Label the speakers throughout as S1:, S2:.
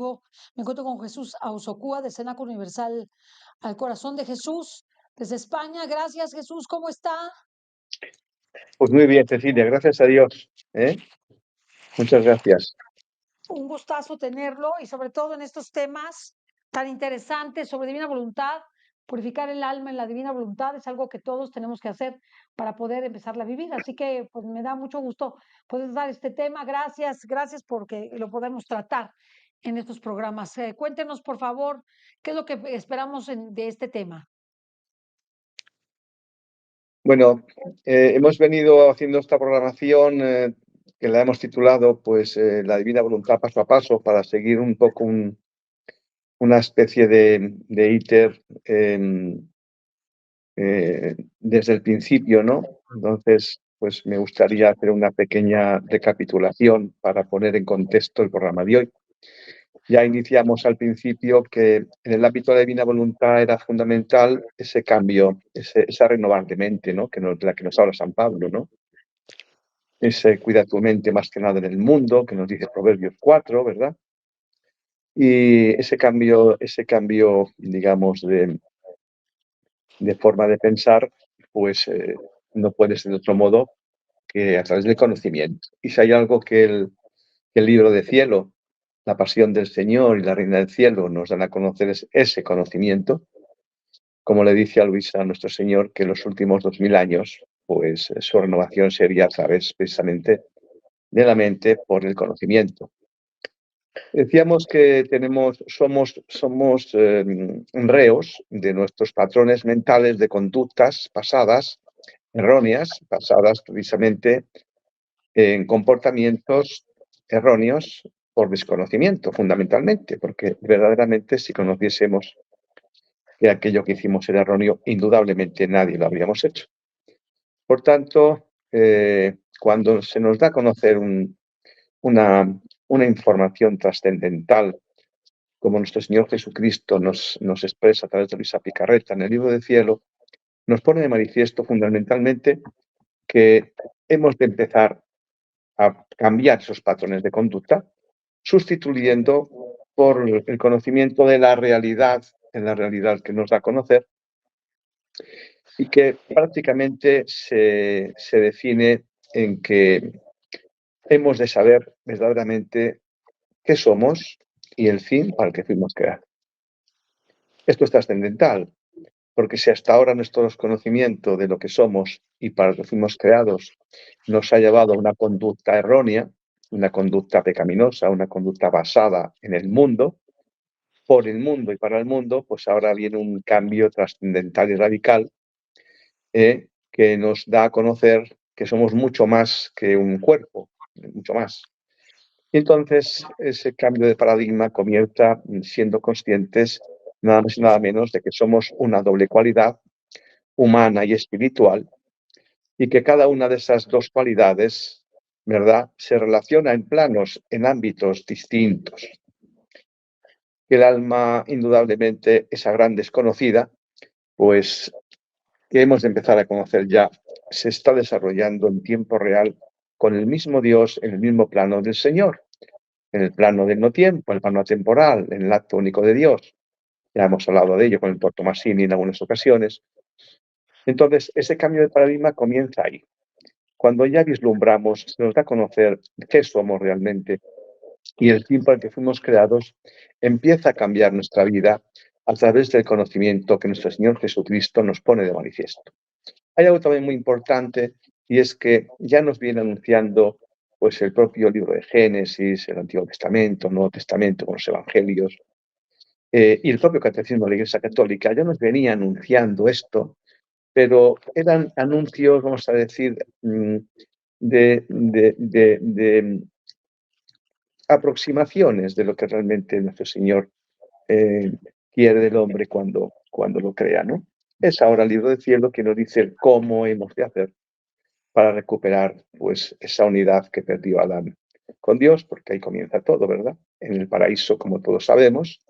S1: vivo. Me encuentro con Jesús Ausocúa de Cenaco Universal al Corazón de Jesús desde España. Gracias, Jesús. ¿Cómo está?
S2: Pues muy bien, Cecilia, gracias a Dios. Muchas gracias.
S1: Un gustazo tenerlo y sobre todo en estos temas tan interesantes sobre divina voluntad. Purificar el alma en la divina voluntad es algo que todos tenemos que hacer para poder empezarla a vivir. Así que pues me da mucho gusto poder dar este tema. Gracias porque lo podemos tratar en estos programas. Cuéntenos, por favor, qué es lo que esperamos de este tema.
S2: Bueno, hemos venido haciendo esta programación que la hemos titulado pues La Divina Voluntad paso a paso para seguir un poco una especie de íter desde el principio, ¿no? Entonces, pues me gustaría hacer una pequeña recapitulación para poner en contexto el programa de hoy. Ya iniciamos al principio que en el ámbito de la divina voluntad era fundamental ese cambio, esa renovar de mente, ¿no? De la que nos habla San Pablo, ¿no? Ese cuida tu mente más que nada en el mundo, que nos dice Proverbios 4, ¿verdad? Y ese cambio, digamos, de forma de pensar, pues no puede ser de otro modo que a través del conocimiento. Y si hay algo que el libro de cielo, la pasión del Señor y la reina del cielo nos dan a conocer es ese conocimiento, como le dice a Luisa, nuestro Señor, que en los últimos 2000 años, pues su renovación sería a través precisamente de la mente por el conocimiento. Decíamos que somos reos de nuestros patrones mentales de conductas pasadas, erróneas, basadas precisamente en comportamientos erróneos por desconocimiento, fundamentalmente, porque verdaderamente si conociésemos que aquello que hicimos era erróneo, indudablemente nadie lo habríamos hecho. Por tanto, cuando se nos da a conocer una información trascendental, como nuestro Señor Jesucristo nos expresa a través de Luisa Picarreta en el libro del cielo, nos pone de manifiesto fundamentalmente que hemos de empezar a cambiar esos patrones de conducta, sustituyendo por el conocimiento de la realidad, en la realidad que nos da a conocer, y que prácticamente se define en que hemos de saber verdaderamente qué somos y el fin para el que fuimos creados. Esto es trascendental, porque si hasta ahora nuestro desconocimiento de lo que somos y para lo que fuimos creados nos ha llevado a una conducta errónea, una conducta pecaminosa, una conducta basada en el mundo, por el mundo y para el mundo, pues ahora viene un cambio trascendental y radical que nos da a conocer que somos mucho más que un cuerpo, mucho más. Y entonces ese cambio de paradigma comienza siendo conscientes nada más y nada menos de que somos una doble cualidad, humana y espiritual, y que cada una de esas dos cualidades, ¿verdad?, se relaciona en planos, en ámbitos distintos. Que el alma, indudablemente, esa gran desconocida, pues que hemos de empezar a conocer ya, se está desarrollando en tiempo real con el mismo Dios en el mismo plano del Señor, en el plano del no tiempo, el plano temporal, en el acto único de Dios. Ya hemos hablado de ello con el Dr. Tomasini en algunas ocasiones. Entonces, ese cambio de paradigma comienza ahí. Cuando ya vislumbramos, se nos da a conocer qué somos realmente y el fin para el que fuimos creados, empieza a cambiar nuestra vida a través del conocimiento que nuestro Señor Jesucristo nos pone de manifiesto. Hay algo también muy importante y es que ya nos viene anunciando pues el propio libro de Génesis, el Antiguo Testamento, el Nuevo Testamento con los Evangelios y el propio Catecismo de la Iglesia Católica ya nos venía anunciando esto, pero eran anuncios, vamos a decir, de aproximaciones de lo que realmente nuestro Señor quiere del hombre cuando lo crea, ¿no? Es ahora el libro del cielo que nos dice cómo hemos de hacer para recuperar pues esa unidad que perdió Adán con Dios, porque ahí comienza todo, ¿verdad? En el paraíso, como todos sabemos,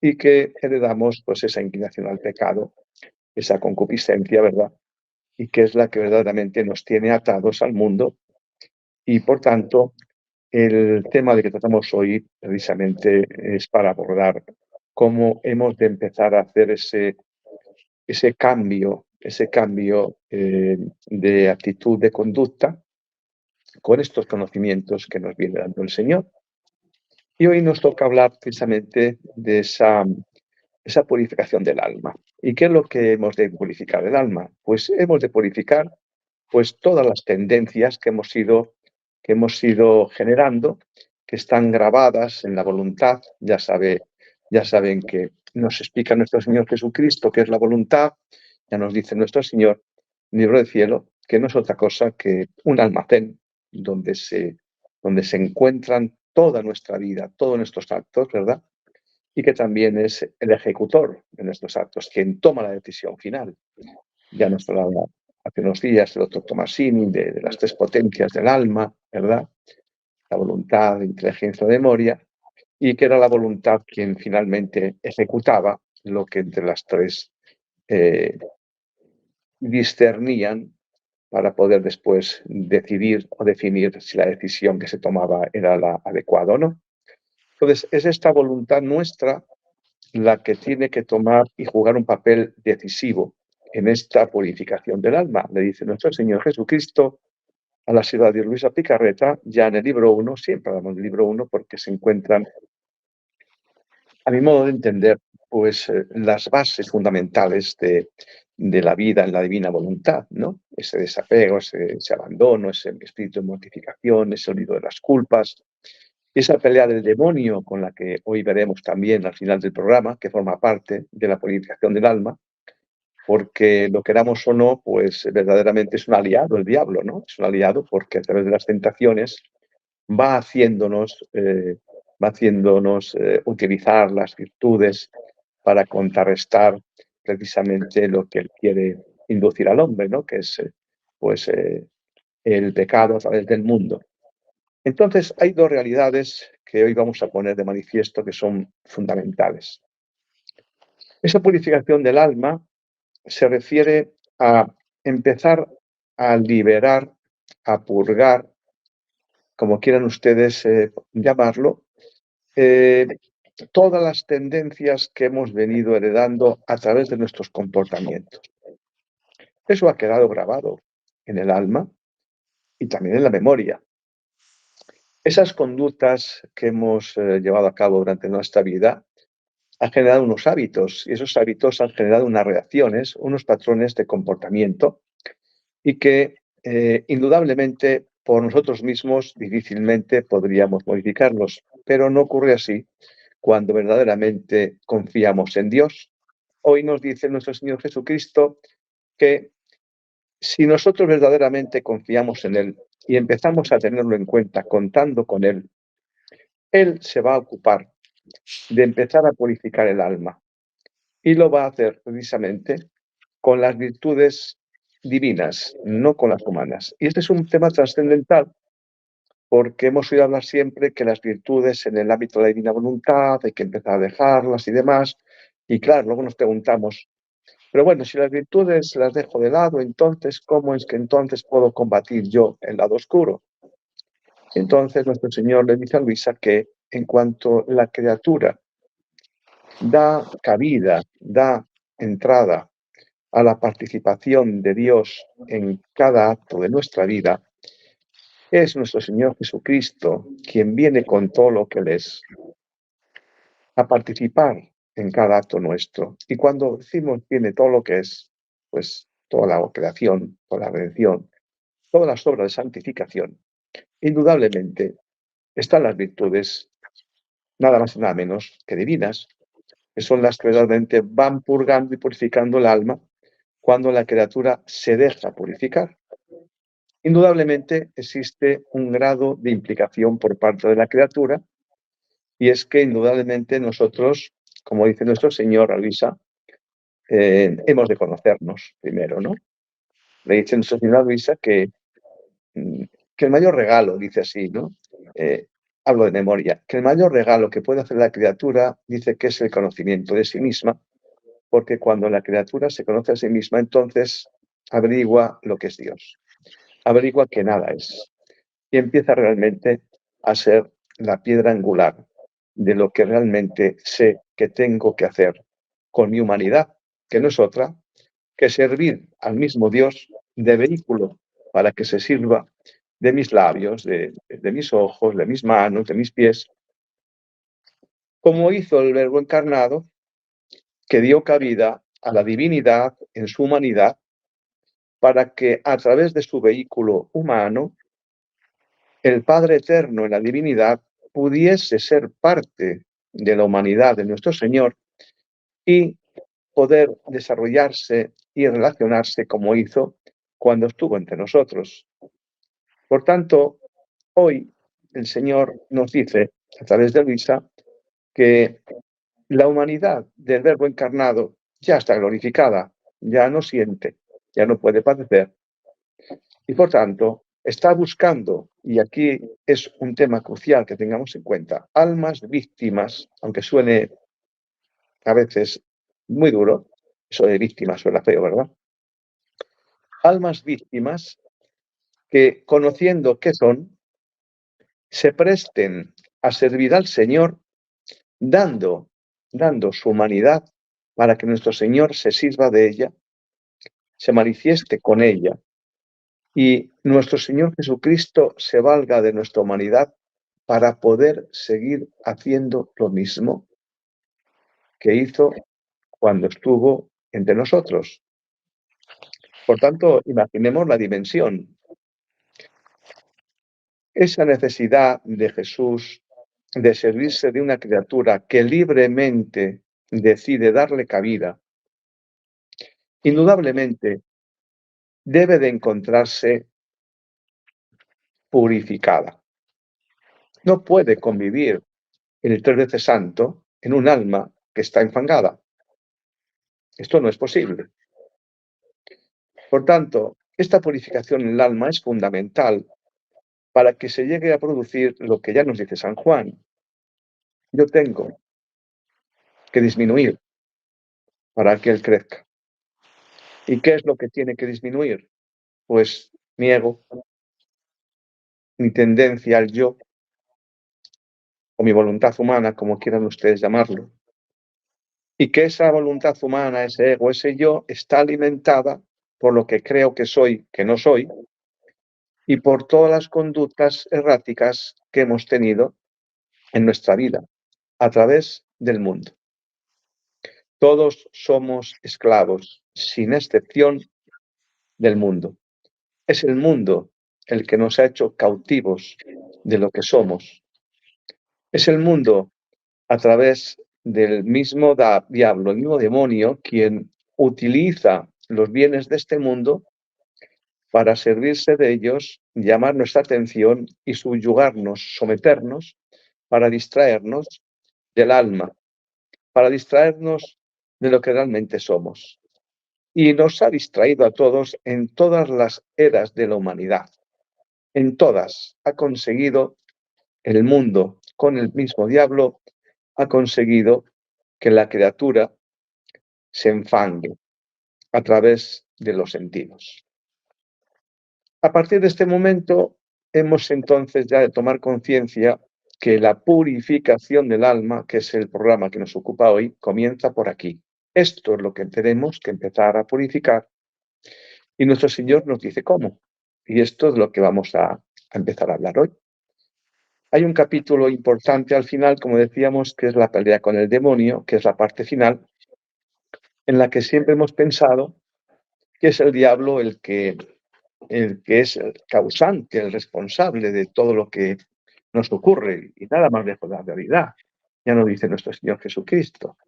S2: y que heredamos pues esa inclinación al pecado, esa concupiscencia, ¿verdad? Y que es la que verdaderamente nos tiene atados al mundo y por tanto el tema de que tratamos hoy precisamente es para abordar cómo hemos de empezar a hacer ese cambio de actitud, de conducta, con estos conocimientos que nos viene dando el Señor. Y hoy nos toca hablar precisamente de esa purificación del alma. ¿Y qué es lo que hemos de purificar el alma? Pues hemos de purificar pues todas las tendencias que hemos ido generando, que están grabadas en la voluntad. Ya saben que nos explica nuestro Señor Jesucristo qué es la voluntad. Ya nos dice nuestro Señor, libro del cielo, que no es otra cosa que un almacén donde se encuentran toda nuestra vida, todos nuestros actos, ¿verdad? Y que también es el ejecutor de nuestros actos, quien toma la decisión final. Ya nos hablaba hace unos días el doctor Tomasini de las tres potencias del alma, ¿verdad? La voluntad, la inteligencia, la memoria, y que era la voluntad quien finalmente ejecutaba lo que entre las tres discernían para poder después decidir o definir si la decisión que se tomaba era la adecuada o no. Entonces, es esta voluntad nuestra la que tiene que tomar y jugar un papel decisivo en esta purificación del alma, le dice nuestro Señor Jesucristo a la ciudad de Luisa Picarreta, ya en el libro 1, siempre hablamos del libro 1 porque se encuentran, a mi modo de entender, pues las bases fundamentales de la vida en la divina voluntad, ¿no? Ese desapego, ese abandono, ese espíritu de mortificación, ese olvido de las culpas, y esa pelea del demonio con la que hoy veremos también al final del programa, que forma parte de la purificación del alma, porque lo queramos o no, pues verdaderamente es un aliado el diablo, ¿no? Es un aliado porque a través de las tentaciones va haciéndonos, eh, utilizar las virtudes para contrarrestar precisamente lo que él quiere inducir al hombre, ¿no? Que es pues, el pecado a través del mundo. Entonces, hay dos realidades que hoy vamos a poner de manifiesto que son fundamentales. Esa purificación del alma se refiere a empezar a liberar, a purgar, como quieran ustedes llamarlo, eh, todas las tendencias que hemos venido heredando a través de nuestros comportamientos. Eso ha quedado grabado en el alma y también en la memoria. Esas conductas que hemos llevado a cabo durante nuestra vida han generado unos hábitos y esos hábitos han generado unas reacciones, unos patrones de comportamiento y que indudablemente por nosotros mismos difícilmente podríamos modificarlos, pero no ocurre así cuando verdaderamente confiamos en Dios. Hoy nos dice nuestro Señor Jesucristo que si nosotros verdaderamente confiamos en Él y empezamos a tenerlo en cuenta contando con Él, Él se va a ocupar de empezar a purificar el alma y lo va a hacer precisamente con las virtudes divinas, no con las humanas. Y este es un tema trascendental porque hemos oído hablar siempre que las virtudes en el ámbito de la divina voluntad hay que empezar a dejarlas y demás. Y claro, luego nos preguntamos, pero bueno, si las virtudes las dejo de lado, entonces, ¿cómo es que entonces puedo combatir yo el lado oscuro? Entonces nuestro Señor le dice a Luisa que en cuanto la criatura da cabida, da entrada a la participación de Dios en cada acto de nuestra vida, es nuestro Señor Jesucristo quien viene con todo lo que Él es a participar en cada acto nuestro. Y cuando decimos viene todo lo que es, pues toda la creación, toda la redención, todas las obras de santificación, indudablemente están las virtudes nada más y nada menos que divinas, que son las que verdaderamente van purgando y purificando el alma cuando la criatura se deja purificar. Indudablemente existe un grado de implicación por parte de la criatura y es que indudablemente nosotros, como dice nuestro Señor a Luisa, hemos de conocernos primero, ¿no? Le dice nuestro Señor a Luisa mm, que el mayor regalo, dice así, ¿no? Hablo de memoria, que el mayor regalo que puede hacer la criatura, dice que es el conocimiento de sí misma, porque cuando la criatura se conoce a sí misma, entonces averigua lo que es Dios, averigua que nada es, y empieza realmente a ser la piedra angular de lo que realmente sé que tengo que hacer con mi humanidad, que no es otra que servir al mismo Dios de vehículo para que se sirva de mis labios, de mis ojos, de mis manos, de mis pies, como hizo el Verbo encarnado, que dio cabida a la divinidad en su humanidad, para que a través de su vehículo humano, el Padre Eterno en la divinidad pudiese ser parte de la humanidad de nuestro Señor y poder desarrollarse y relacionarse como hizo cuando estuvo entre nosotros. Por tanto, hoy el Señor nos dice, a través de Luisa, que la humanidad del Verbo encarnado ya está glorificada, ya no siente, ya no puede padecer, y por tanto está buscando, y aquí es un tema crucial que tengamos en cuenta, almas víctimas, aunque suene a veces muy duro, eso de víctimas suena feo, ¿verdad? Almas víctimas que, conociendo qué son, se presten a servir al Señor dando su humanidad para que nuestro Señor se sirva de ella, se manifieste con ella y nuestro Señor Jesucristo se valga de nuestra humanidad para poder seguir haciendo lo mismo que hizo cuando estuvo entre nosotros. Por tanto, imaginemos la dimensión. Esa necesidad de Jesús de servirse de una criatura que libremente decide darle cabida, indudablemente debe de encontrarse purificada. No puede convivir el 3 veces santo en un alma que está enfangada. Esto no es posible. Por tanto, esta purificación en el alma es fundamental para que se llegue a producir lo que ya nos dice San Juan. Yo tengo que disminuir para que Él crezca. ¿Y qué es lo que tiene que disminuir? Pues mi ego, mi tendencia al yo, o mi voluntad humana, como quieran ustedes llamarlo. Y que esa voluntad humana, ese ego, ese yo, está alimentada por lo que creo que soy, que no soy, y por todas las conductas erráticas que hemos tenido en nuestra vida, a través del mundo. Todos somos esclavos, sin excepción, del mundo. Es el mundo el que nos ha hecho cautivos de lo que somos. Es el mundo, a través del mismo diablo, el mismo demonio, quien utiliza los bienes de este mundo para servirse de ellos, llamar nuestra atención y subyugarnos, someternos, para distraernos del alma, para distraernos de lo que realmente somos. Y nos ha distraído a todos en todas las eras de la humanidad. En todas ha conseguido el mundo, con el mismo diablo, ha conseguido que la criatura se enfangue a través de los sentidos. A partir de este momento, hemos entonces ya de tomar conciencia que la purificación del alma, que es el programa que nos ocupa hoy, comienza por aquí. Esto es lo que tenemos que empezar a purificar y nuestro Señor nos dice cómo. Y esto es lo que vamos a empezar a hablar hoy. Hay un capítulo importante al final, como decíamos, que es la pelea con el demonio, que es la parte final, en la que siempre hemos pensado que es el diablo el que es el causante, el responsable de todo lo que nos ocurre y nada más lejos de la realidad. Ya nos dice nuestro Señor Jesucristo.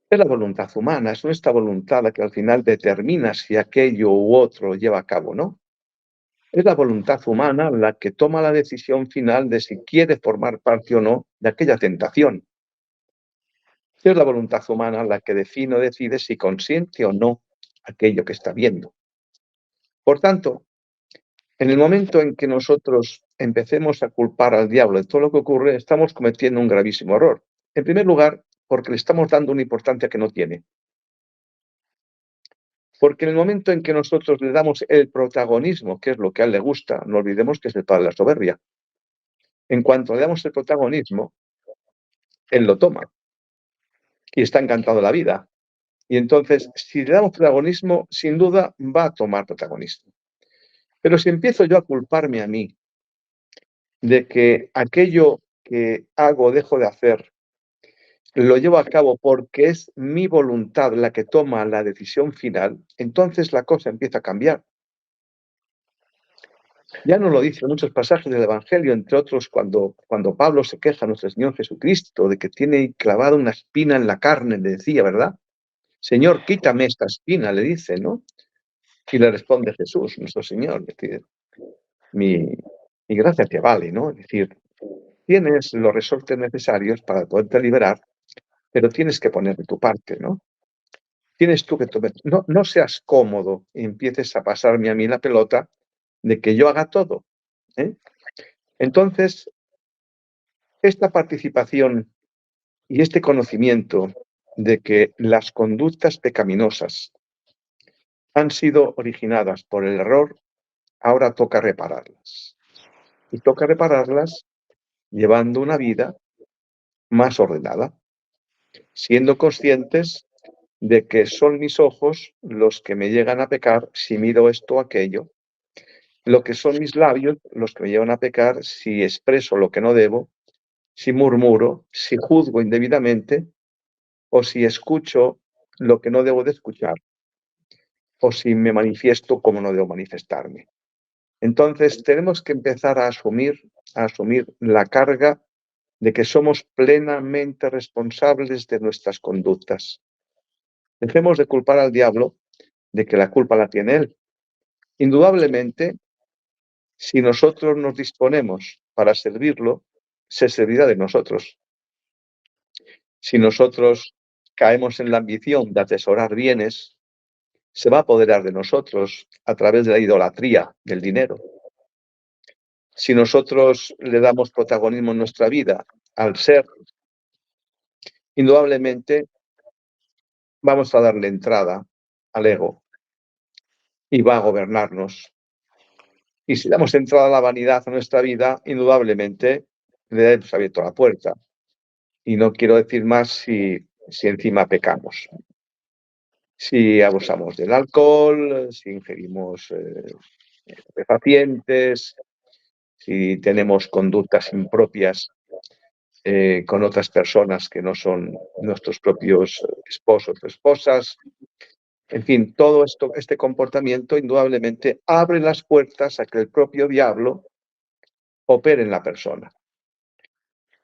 S2: Es la voluntad humana, es nuestra voluntad la que al final determina si aquello u otro lleva a cabo, ¿no? Es la voluntad humana la que toma la decisión final de si quiere formar parte o no de aquella tentación. Es la voluntad humana la que define o decide si consiente o no aquello que está viendo. Por tanto, en el momento en que nosotros empecemos a culpar al diablo de todo lo que ocurre, estamos cometiendo un gravísimo error. En primer lugar, porque le estamos dando una importancia que no tiene. Porque en el momento en que nosotros le damos el protagonismo, que es lo que a él le gusta, no olvidemos que es el padre de la soberbia. En cuanto le damos el protagonismo, él lo toma y está encantado de la vida. Y entonces, si le damos protagonismo, sin duda va a tomar protagonismo. Pero si empiezo yo a culparme a mí de que aquello que hago o dejo de hacer lo llevo a cabo porque es mi voluntad la que toma la decisión final, entonces la cosa empieza a cambiar. Ya nos lo dice en muchos pasajes del Evangelio, entre otros cuando Pablo se queja a nuestro Señor Jesucristo de que tiene clavada una espina en la carne, le decía, ¿verdad? Señor, quítame esta espina, le dice, ¿no? Y le responde Jesús, nuestro Señor, es decir, mi, mi gracia te vale, ¿no? Es decir, tienes los resortes necesarios para poderte liberar, pero tienes que poner de tu parte, ¿no? Tienes tú que tomar, no seas cómodo y empieces a pasarme a mí la pelota de que yo haga todo, ¿eh? Entonces, esta participación y este conocimiento de que las conductas pecaminosas han sido originadas por el error, ahora toca repararlas. Y toca repararlas llevando una vida más ordenada, siendo conscientes de que son mis ojos los que me llegan a pecar si miro esto o aquello, lo que son mis labios los que me llevan a pecar si expreso lo que no debo, si murmuro, si juzgo indebidamente o si escucho lo que no debo de escuchar o si me manifiesto como no debo manifestarme. Entonces tenemos que empezar a asumir la carga de que somos plenamente responsables de nuestras conductas. Dejemos de culpar al diablo de que la culpa la tiene él. Indudablemente, si nosotros nos disponemos para servirlo, se servirá de nosotros. Si nosotros caemos en la ambición de atesorar bienes, se va a apoderar de nosotros a través de la idolatría del dinero. Si nosotros le damos protagonismo en nuestra vida al ser, indudablemente vamos a darle entrada al ego y va a gobernarnos. Y si damos entrada a la vanidad a nuestra vida, indudablemente le hemos abierto la puerta. Y no quiero decir más si encima pecamos. Si abusamos del alcohol, si ingerimos estupefacientes, si tenemos conductas impropias con otras personas que no son nuestros propios esposos o esposas. En fin, todo este comportamiento indudablemente abre las puertas a que el propio diablo opere en la persona.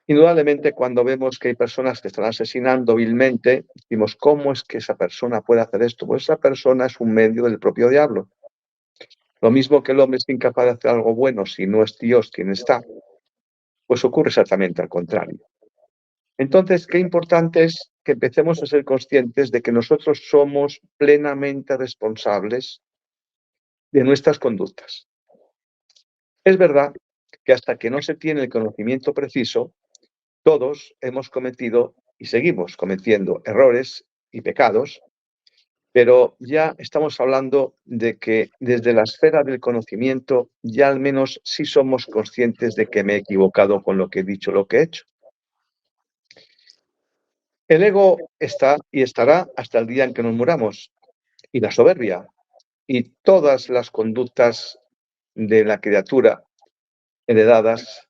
S2: Indudablemente, cuando vemos que hay personas que están asesinando vilmente, decimos, ¿cómo es que esa persona puede hacer esto? Pues esa persona es un medio del propio diablo. Lo mismo que el hombre es incapaz de hacer algo bueno si no es Dios quien está, pues ocurre exactamente al contrario. Entonces, qué importante es que empecemos a ser conscientes de que nosotros somos plenamente responsables de nuestras conductas. Es verdad que hasta que no se tiene el conocimiento preciso, todos hemos cometido y seguimos cometiendo errores y pecados, pero ya estamos hablando de que desde la esfera del conocimiento ya al menos sí somos conscientes de que me he equivocado con lo que he dicho, lo que he hecho. El ego está y estará hasta el día en que nos muramos, y la soberbia, y todas las conductas de la criatura heredadas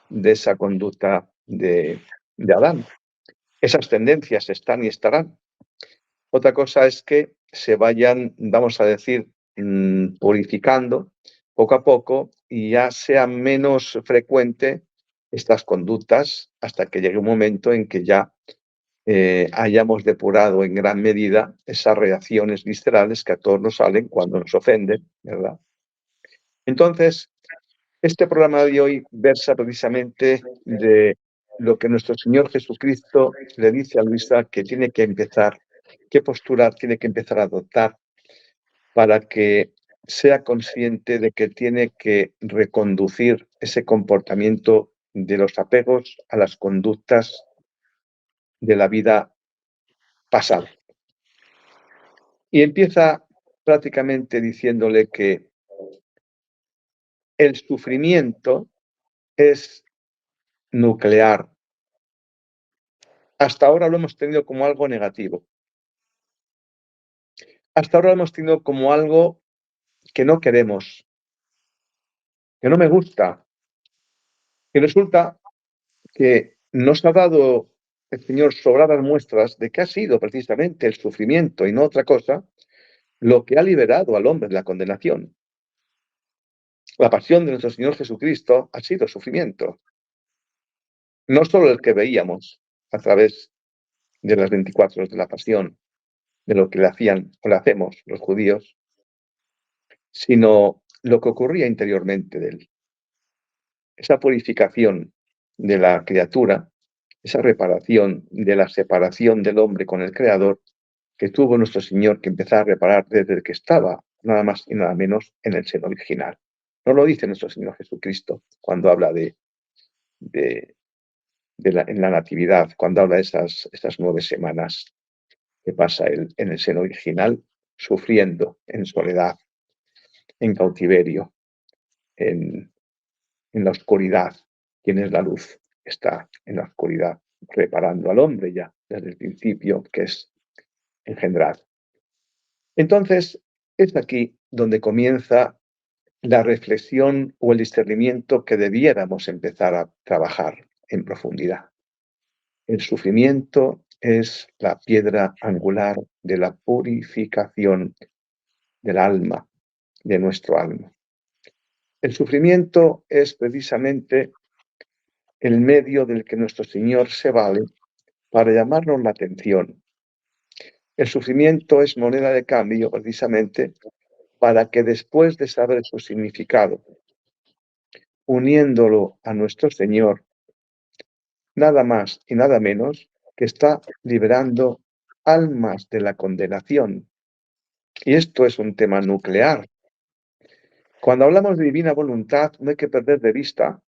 S2: de esa conducta de Adán. Esas tendencias están y estarán. Otra cosa es que se vayan, vamos a decir, purificando poco a poco y ya sea menos frecuente estas conductas hasta que llegue un momento en que ya hayamos depurado en gran medida esas reacciones viscerales que a todos nos salen cuando nos ofenden, ¿verdad? Entonces, este programa de hoy versa precisamente de lo que nuestro Señor Jesucristo le dice a Luisa que tiene que empezar, qué postura tiene que empezar a adoptar para que sea consciente de que tiene que reconducir ese comportamiento de los apegos a las conductas de la vida pasada. Y empieza prácticamente diciéndole que el sufrimiento es nuclear. Hasta ahora lo hemos tenido como algo negativo. Hasta ahora lo hemos tenido como algo que no queremos, que no me gusta. Y resulta que nos ha dado el Señor sobradas muestras de que ha sido precisamente el sufrimiento y no otra cosa lo que ha liberado al hombre de la condenación. La pasión de nuestro Señor Jesucristo ha sido sufrimiento. No solo el que veíamos a través de las 24 horas de la pasión, de lo que le hacían o le hacemos los judíos, sino lo que ocurría interiormente de él. Esa purificación de la criatura, esa reparación de la separación del hombre con el Creador, que tuvo nuestro Señor que empezar a reparar desde el que estaba, nada más y nada menos, en el seno original. No lo dice nuestro Señor Jesucristo cuando habla en la Natividad, cuando habla de esas 9 semanas que pasa él en el seno original, sufriendo en soledad, en cautiverio, en la oscuridad. ¿Quién es la luz? Está en la oscuridad, reparando al hombre ya desde el principio, que es engendrar. Entonces, es aquí donde comienza la reflexión o el discernimiento que debiéramos empezar a trabajar en profundidad. El sufrimiento es la piedra angular de la purificación del alma, de nuestro alma. El sufrimiento es precisamente el medio del que nuestro Señor se vale para llamarnos la atención. El sufrimiento es moneda de cambio precisamente para que después de saber su significado, uniéndolo a nuestro Señor, nada más y nada menos que está liberando almas de la condenación. Y esto es un tema nuclear. Cuando hablamos de divina voluntad, no hay que perder de vista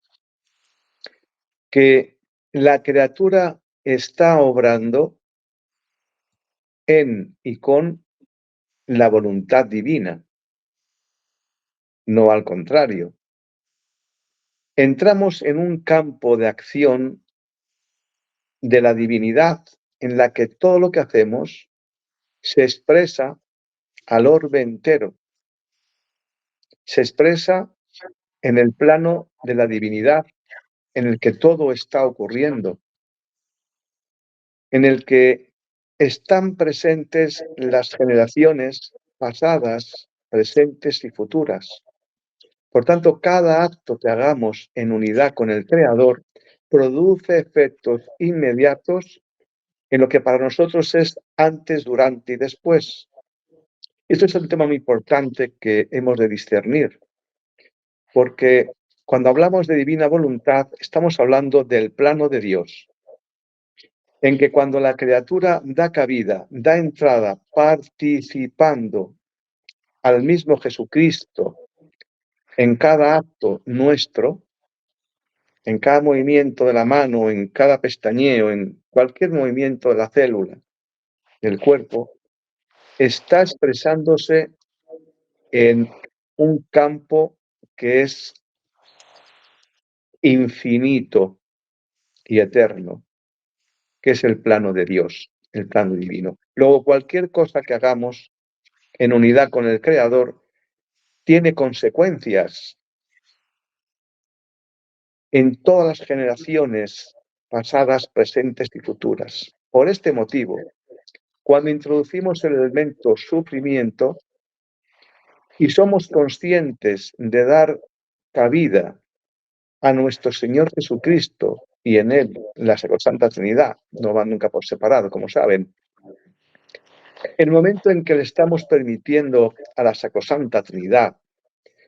S2: que la criatura está obrando en y con la voluntad divina, no al contrario. Entramos en un campo de acción de la divinidad en la que todo lo que hacemos se expresa al orbe entero, se expresa en el plano de la divinidad en el que todo está ocurriendo, en el que están presentes las generaciones pasadas, presentes y futuras. Por tanto, cada acto que hagamos en unidad con el Creador produce efectos inmediatos en lo que para nosotros es antes, durante y después. Esto es un tema muy importante que hemos de discernir, porque cuando hablamos de divina voluntad estamos hablando del plano de Dios, en que cuando la criatura da cabida, da entrada, participando al mismo Jesucristo en cada acto nuestro, en cada movimiento de la mano, en cada pestañeo, en cualquier movimiento de la célula del cuerpo, está expresándose en un campo que es infinito y eterno, que es el plano de Dios, el plano divino. Luego, cualquier cosa que hagamos en unidad con el Creador tiene consecuencias en todas las generaciones pasadas, presentes y futuras. Por este motivo, cuando introducimos el elemento sufrimiento y somos conscientes de dar cabida a nuestro Señor Jesucristo y en Él la Sacrosanta Trinidad, no van nunca por separado, como saben, el momento en que le estamos permitiendo a la Sacrosanta Trinidad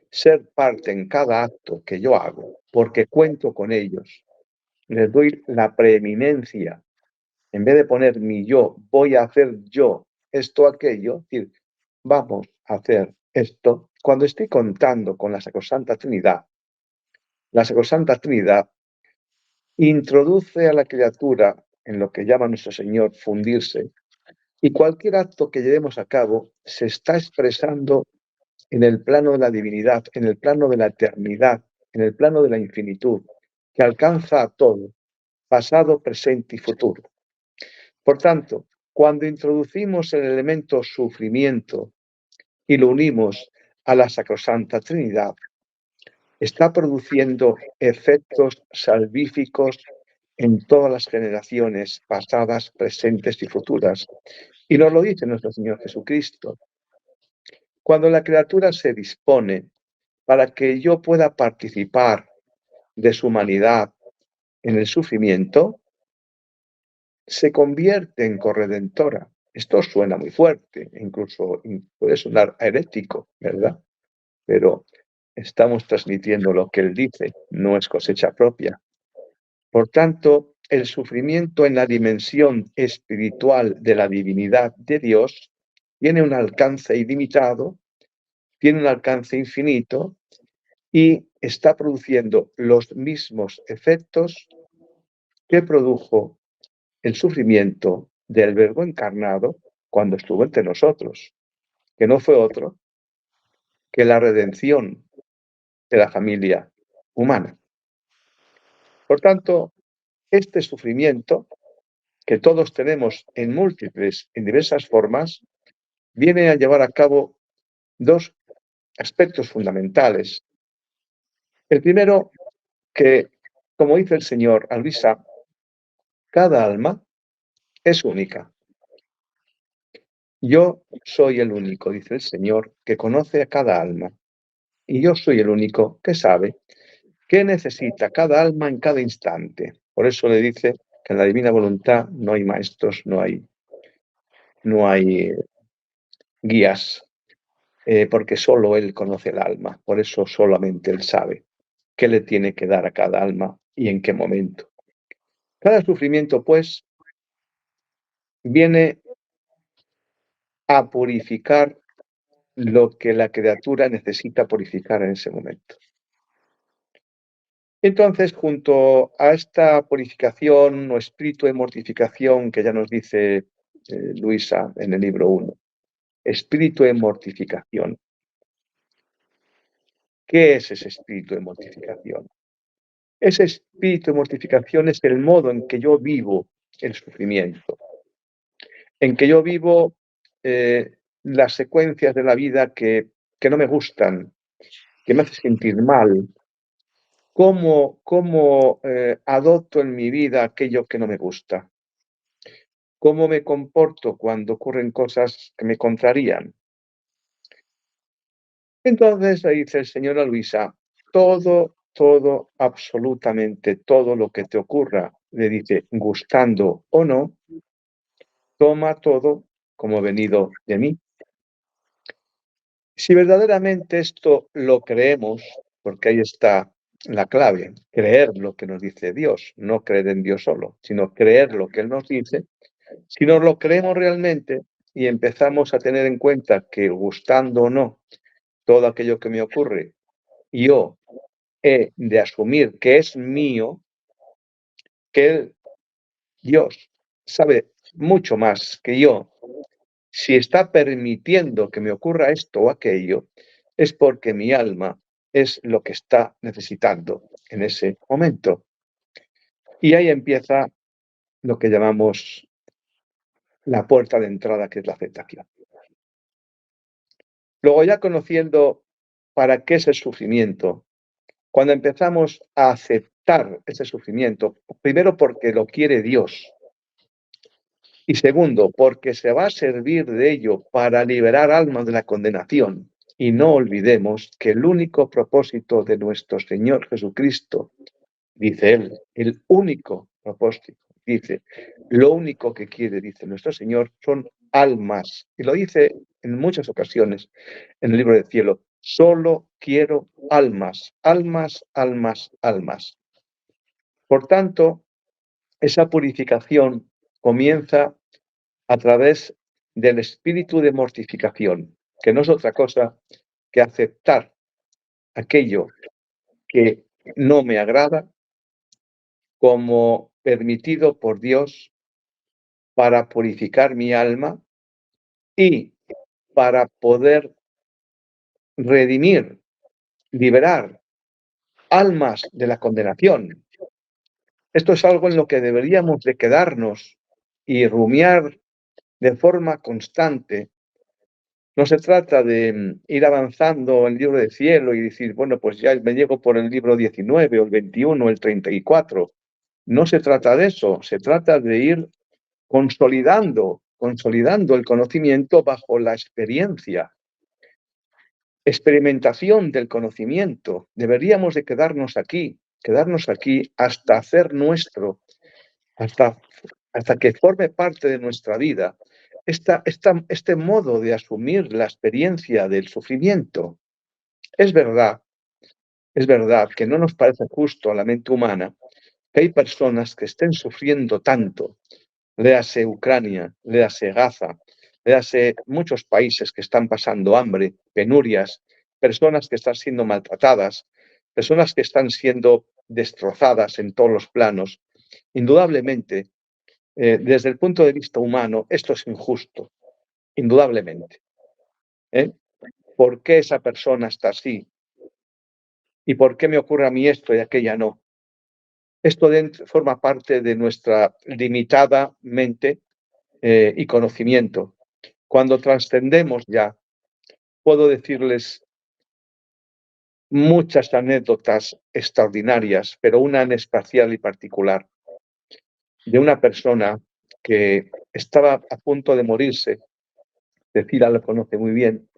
S2: ser parte en cada acto que yo hago, porque cuento con ellos, les doy la preeminencia. En vez de poner mi yo, voy a hacer yo esto, aquello, es decir, vamos a hacer esto. Cuando estoy contando con la Sacrosanta Trinidad, la Sacrosanta Trinidad introduce a la criatura en lo que llama nuestro Señor fundirse, y cualquier acto que llevemos a cabo se está expresando en el plano de la divinidad, en el plano de la eternidad, en el plano de la infinitud, que alcanza a todo, pasado, presente y futuro. Por tanto, cuando introducimos el elemento sufrimiento y lo unimos a la Sacrosanta Trinidad, está produciendo efectos salvíficos en todas las generaciones pasadas, presentes y futuras. Y nos lo dice nuestro Señor Jesucristo. Cuando la criatura se dispone para que yo pueda participar de su humanidad en el sufrimiento, se convierte en corredentora. Esto suena muy fuerte, incluso puede sonar herético, ¿verdad? Pero estamos transmitiendo lo que Él dice, no es cosecha propia. Por tanto, el sufrimiento en la dimensión espiritual de la divinidad de Dios tiene un alcance ilimitado, tiene un alcance infinito y está produciendo los mismos efectos que produjo el sufrimiento del Verbo encarnado cuando estuvo entre nosotros, que no fue otro que la redención de la familia humana. Por tanto, este sufrimiento que todos tenemos en diversas formas, viene a llevar a cabo dos aspectos fundamentales. El primero, que, como dice el señor Alvisa, cada alma es única. Yo soy el único, dice el Señor, que conoce a cada alma. Y yo soy el único que sabe qué necesita cada alma en cada instante. Por eso le dice que en la divina voluntad no hay maestros, no hay guías, porque solo Él conoce el alma. Por eso solamente Él sabe qué le tiene que dar a cada alma y en qué momento. Cada sufrimiento, pues, viene a purificar lo que la criatura necesita purificar en ese momento. Entonces, junto a esta purificación o espíritu de mortificación que ya nos dice Luisa en el libro 1, espíritu de mortificación. ¿Qué es ese espíritu de mortificación? Ese espíritu de mortificación es el modo en que yo vivo el sufrimiento, en que yo vivo las secuencias de la vida que no me gustan, que me hacen sentir mal, cómo adopto en mi vida aquello que no me gusta, cómo me comporto cuando ocurren cosas que me contrarían. Entonces le dice el Señor a Luisa, todo, absolutamente todo lo que te ocurra, le dice, gustando o no, toma todo como venido de mí. Si verdaderamente esto lo creemos, porque ahí está la clave, creer lo que nos dice Dios, no creer en Dios solo, sino creer lo que Él nos dice, si nos lo creemos realmente y empezamos a tener en cuenta que gustando o no, todo aquello que me ocurre, yo he de asumir que es mío, que Dios sabe mucho más que yo. Si está permitiendo que me ocurra esto o aquello, es porque mi alma es lo que está necesitando en ese momento. Y ahí empieza lo que llamamos la puerta de entrada, que es la aceptación. Luego, ya conociendo para qué es el sufrimiento, cuando empezamos a aceptar ese sufrimiento, primero porque lo quiere Dios, y segundo, porque se va a servir de ello para liberar almas de la condenación. Y no olvidemos que el único propósito de nuestro Señor Jesucristo, dice Él, el único propósito, dice, lo único que quiere, dice nuestro Señor, son almas. Y lo dice en muchas ocasiones en el libro del cielo, solo quiero almas, almas, almas, almas. Por tanto, esa purificación comienza a través del espíritu de mortificación, que no es otra cosa que aceptar aquello que no me agrada como permitido por Dios para purificar mi alma y para poder redimir, liberar almas de la condenación. Esto es algo en lo que deberíamos de quedarnos y rumiar de forma constante. No se trata de ir avanzando el libro del cielo y decir, bueno, pues ya me llego por el libro 19 o el 21 o el 34. No se trata de eso, se trata de ir consolidando el conocimiento bajo la experiencia. Experimentación del conocimiento. Deberíamos de quedarnos aquí hasta hacer nuestro, hasta que forme parte de nuestra vida este modo de asumir la experiencia del sufrimiento. Es verdad que no nos parece justo a la mente humana que hay personas que estén sufriendo tanto, léase Ucrania, léase Gaza, léase muchos países que están pasando hambre, penurias, personas que están siendo maltratadas, personas que están siendo destrozadas en todos los planos. Indudablemente, desde el punto de vista humano, esto es injusto, indudablemente. ¿Por qué esa persona está así? ¿Y por qué me ocurre a mí esto y aquella no? Esto forma parte de nuestra limitada mente y conocimiento. Cuando trascendemos ya, puedo decirles muchas anécdotas extraordinarias, pero una en especial y particular, de una persona que estaba a punto de morirse. Cecilia lo conoce muy bien,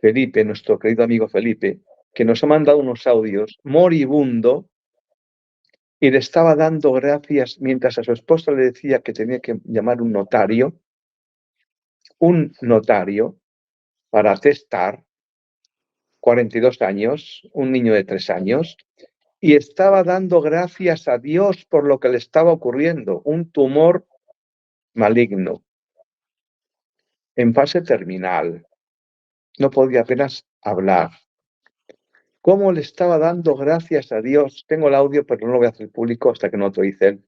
S2: Felipe, nuestro querido amigo Felipe, que nos ha mandado unos audios moribundo y le estaba dando gracias mientras a su esposa le decía que tenía que llamar un notario para atestar 42 años, un niño de 3 años, y estaba dando gracias a Dios por lo que le estaba ocurriendo, un tumor maligno, en fase terminal. No podía apenas hablar. ¿Cómo le estaba dando gracias a Dios? Tengo el audio, pero no lo voy a hacer público hasta que no autorice él.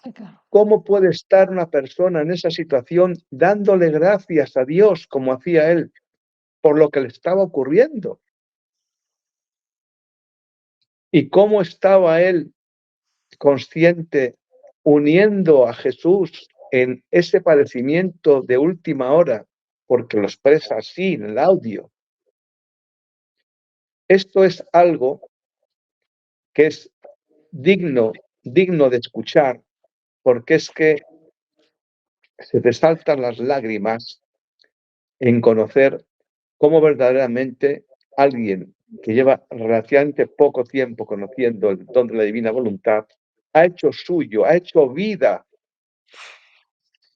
S1: Sí, claro.
S2: ¿Cómo puede estar una persona en esa situación dándole gracias a Dios como hacía él por lo que le estaba ocurriendo? ¿Y cómo estaba él consciente uniendo a Jesús en ese padecimiento de última hora? Porque lo expresa así en el audio. Esto es algo que es digno de escuchar, porque es que se te saltan las lágrimas en conocer cómo verdaderamente alguien que lleva relativamente poco tiempo conociendo el don de la divina voluntad, ha hecho suyo, ha hecho vida.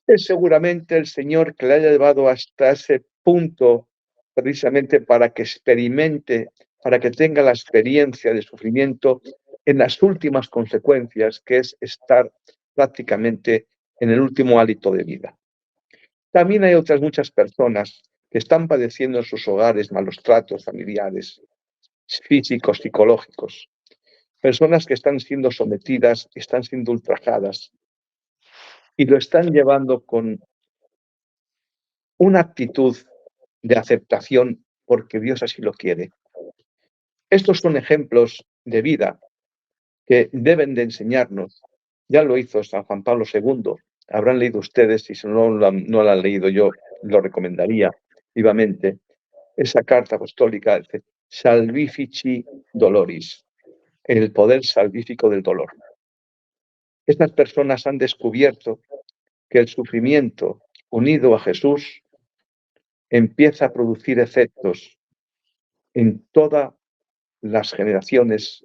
S2: Es seguramente el Señor que le haya llevado hasta ese punto precisamente para que experimente, para que tenga la experiencia de sufrimiento en las últimas consecuencias, que es estar prácticamente en el último hálito de vida. También hay otras muchas personas que están padeciendo en sus hogares malos tratos familiares, físicos, psicológicos. Personas que están siendo sometidas, están siendo ultrajadas y lo están llevando con una actitud de aceptación porque Dios así lo quiere. Estos son ejemplos de vida que deben de enseñarnos. Ya lo hizo San Juan Pablo II. Habrán leído ustedes, y si no lo han leído, yo lo recomendaría vivamente. Esa carta apostólica dice Salvifici Doloris, el poder salvífico del dolor. Estas personas han descubierto que el sufrimiento unido a Jesús empieza a producir efectos en todas las generaciones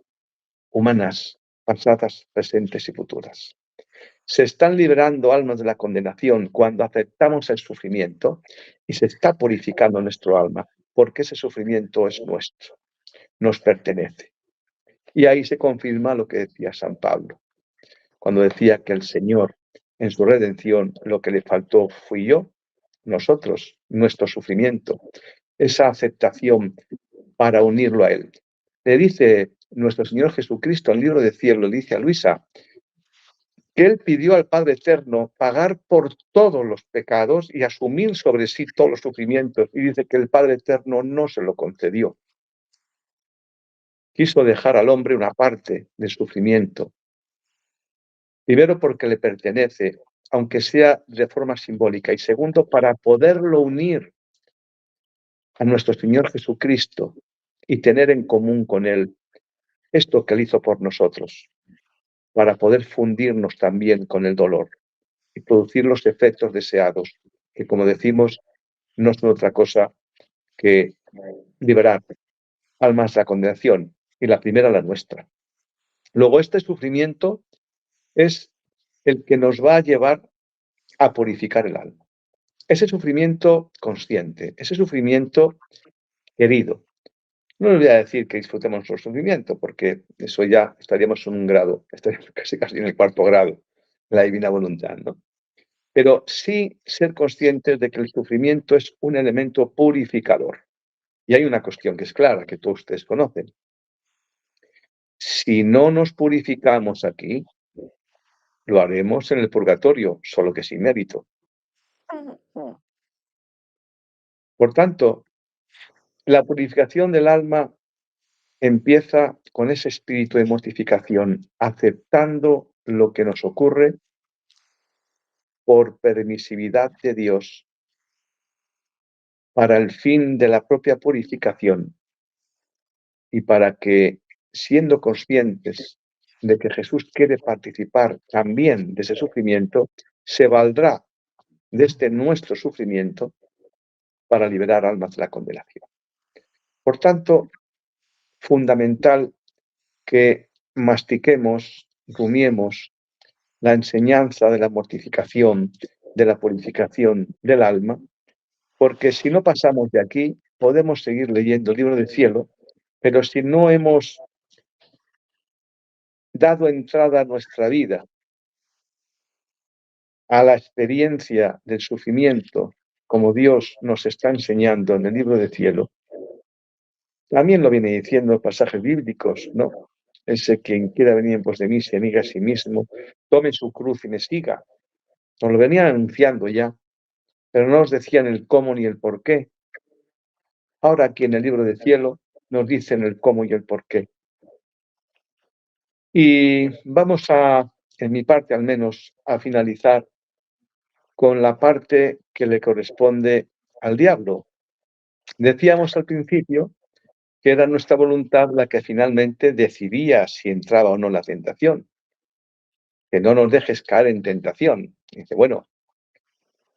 S2: humanas, pasadas, presentes y futuras. Se están liberando almas de la condenación cuando aceptamos el sufrimiento y se está purificando nuestro alma, porque ese sufrimiento es nuestro, nos pertenece. Y ahí se confirma lo que decía San Pablo, cuando decía que el Señor, en su redención, lo que le faltó fui yo, nosotros, nuestro sufrimiento, esa aceptación para unirlo a Él. Le dice nuestro Señor Jesucristo en el libro de cielo, le dice a Luisa, que Él pidió al Padre Eterno pagar por todos los pecados y asumir sobre sí todos los sufrimientos. Y dice que el Padre Eterno no se lo concedió. Quiso dejar al hombre una parte del sufrimiento Primero, porque le pertenece, aunque sea de forma simbólica. Y segundo, para poderlo unir a nuestro Señor Jesucristo y tener en común con Él esto que Él hizo por nosotros, para poder fundirnos también con el dolor y producir los efectos deseados, que como decimos, no son otra cosa que liberar almas de la condenación, y la primera la nuestra. Luego, este sufrimiento es el que nos va a llevar a purificar el alma. Ese sufrimiento consciente, ese sufrimiento querido. No les voy a decir que disfrutemos nuestro sufrimiento, porque eso ya estaríamos en un grado, estaríamos casi en el cuarto grado, la divina voluntad, ¿no? Pero sí ser conscientes de que el sufrimiento es un elemento purificador. Y hay una cuestión que es clara, que todos ustedes conocen. Si no nos purificamos aquí, lo haremos en el purgatorio, solo que sin mérito. Por tanto, la purificación del alma empieza con ese espíritu de mortificación, aceptando lo que nos ocurre por permisividad de Dios para el fin de la propia purificación y para que, siendo conscientes de que Jesús quiere participar también de ese sufrimiento, se valdrá de este nuestro sufrimiento para liberar almas de la condenación. Por tanto, fundamental que mastiquemos, rumiemos la enseñanza de la mortificación, de la purificación del alma, porque si no pasamos de aquí, podemos seguir leyendo el libro del cielo, pero si no hemos dado entrada a nuestra vida a la experiencia del sufrimiento, como Dios nos está enseñando en el libro del cielo, también lo viene diciendo en pasajes bíblicos, ¿no? Ese quien quiera venir en pos de mí, se niegue a sí mismo, tome su cruz y me siga. Nos lo venían anunciando ya, pero no nos decían el cómo ni el por qué. Ahora aquí en el libro del cielo nos dicen el cómo y el por qué. Y vamos a, en mi parte al menos, a finalizar con la parte que le corresponde al diablo. Decíamos al principio que era nuestra voluntad la que finalmente decidía si entraba o no la tentación. Que no nos dejes caer en tentación. Dice, bueno,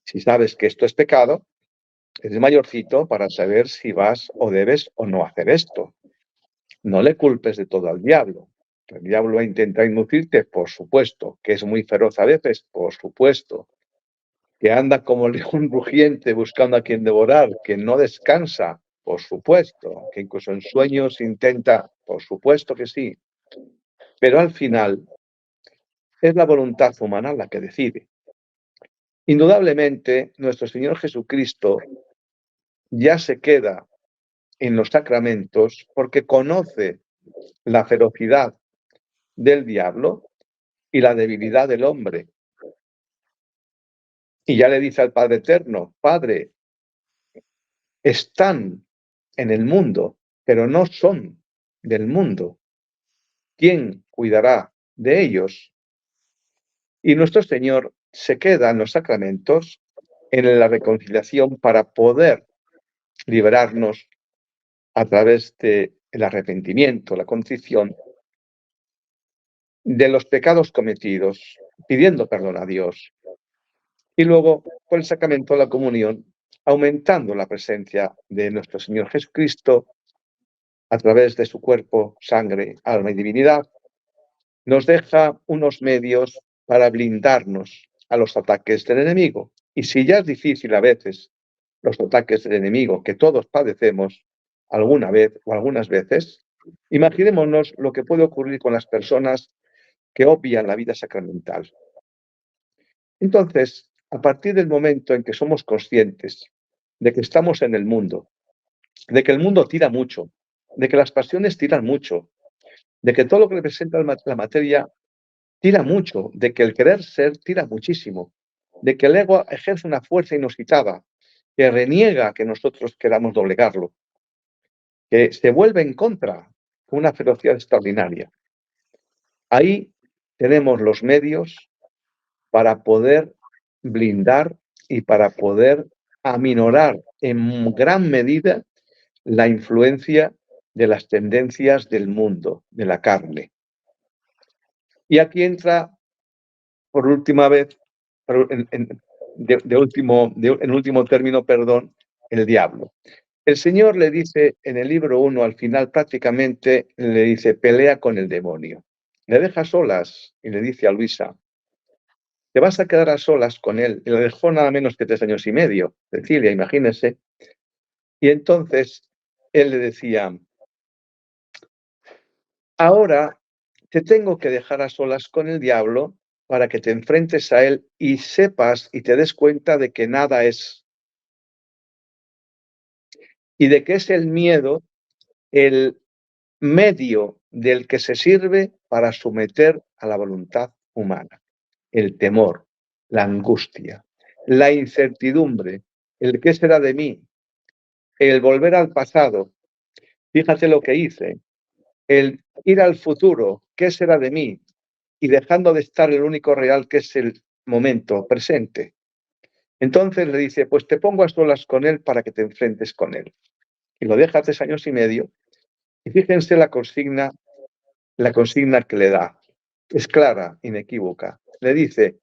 S2: si sabes que esto es pecado, eres mayorcito para saber si vas o debes o no hacer esto. No le culpes de todo al diablo. El diablo intenta inducirte, por supuesto, que es muy feroz a veces, por supuesto, que anda como león rugiente buscando a quien devorar, que no descansa, por supuesto, que incluso en sueños intenta, por supuesto que sí, pero al final es la voluntad humana la que decide. Indudablemente, nuestro Señor Jesucristo ya se queda en los sacramentos porque conoce la ferocidad del diablo y la debilidad del hombre. Y ya le dice al Padre Eterno, Padre, están en el mundo, pero no son del mundo. ¿Quién cuidará de ellos? Y nuestro Señor se queda en los sacramentos, en la reconciliación, para poder liberarnos a través del arrepentimiento, la contrición, de los pecados cometidos, pidiendo perdón a Dios. Y luego, por el sacramento de la comunión, aumentando la presencia de nuestro Señor Jesucristo a través de su cuerpo, sangre, alma y divinidad, nos deja unos medios para blindarnos a los ataques del enemigo. Y si ya es difícil a veces los ataques del enemigo, que todos padecemos alguna vez o algunas veces, imaginémonos lo que puede ocurrir con las personas que obvian la vida sacramental. Entonces, a partir del momento en que somos conscientes de que estamos en el mundo, de que el mundo tira mucho, de que las pasiones tiran mucho, de que todo lo que representa la materia tira mucho, de que el querer ser tira muchísimo, de que el ego ejerce una fuerza inusitada, que reniega que nosotros queramos doblegarlo, que se vuelve en contra con una ferocidad extraordinaria. Ahí tenemos los medios para poder blindar y para poder aminorar en gran medida la influencia de las tendencias del mundo, de la carne. Y aquí entra por última vez, en último término, perdón, el diablo. El Señor le dice en el libro 1, al final prácticamente le dice, pelea con el demonio. Le deja solas y le dice a Luisa, te vas a quedar a solas con él. Y le dejó nada menos que 3 años y medio, Cecilia, imagínese. Y entonces él le decía, ahora te tengo que dejar a solas con el diablo para que te enfrentes a él y sepas y te des cuenta de que nada es, y de que es el miedo el medio del que se sirve para someter a la voluntad humana. El temor, la angustia, la incertidumbre, el qué será de mí, el volver al pasado, fíjate lo que hice, el ir al futuro, qué será de mí, y dejando de estar el único real que es el momento presente. Entonces le dice, pues te pongo a solas con él para que te enfrentes con él. Y lo deja 3 años y medio, y fíjense la consigna que le da. Es clara, inequívoca. Le dice,